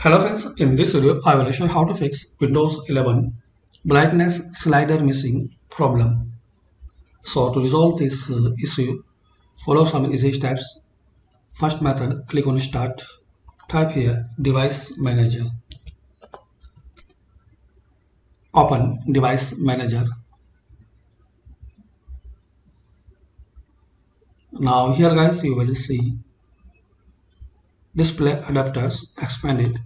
Hello friends, in this video I will show you how to fix Windows 11 brightness slider missing problem. So to resolve this issue, follow some easy steps. First method, click on Start, type here Device Manager, open Device Manager. Now here guys you will see display adapters, expand it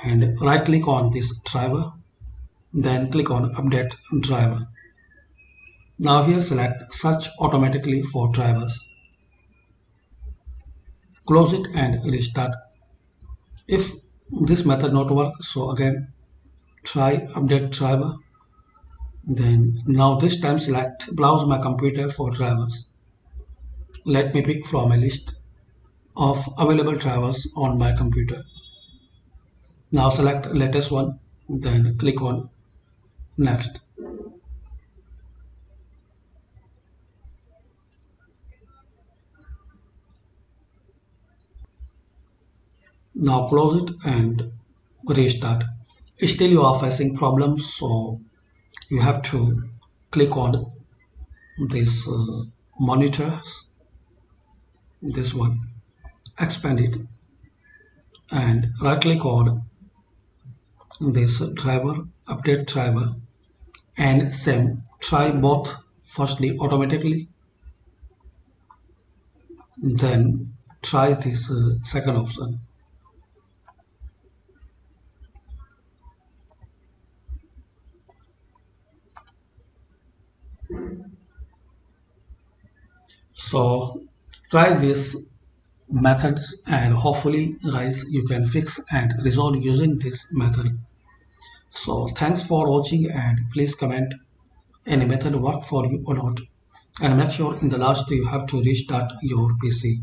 and right click on this driver, then click on Update Driver. Now here select Search automatically for drivers. Close it and restart. If this method not work, so again try update driver. Then now this time select browse my computer for drivers. Let me pick from a list of available drivers on my computer. Now select latest one, then click on next. Now close it and restart. Still you are facing problems, so you have to click on this monitors, this one, expand it and right click on this driver, update driver, and same try both, firstly automatically, then try this second option. So try these methods and hopefully guys you can fix and resolve using this method. So thanks for watching and please comment any method work for you or not, and make sure in the last you have to restart your PC.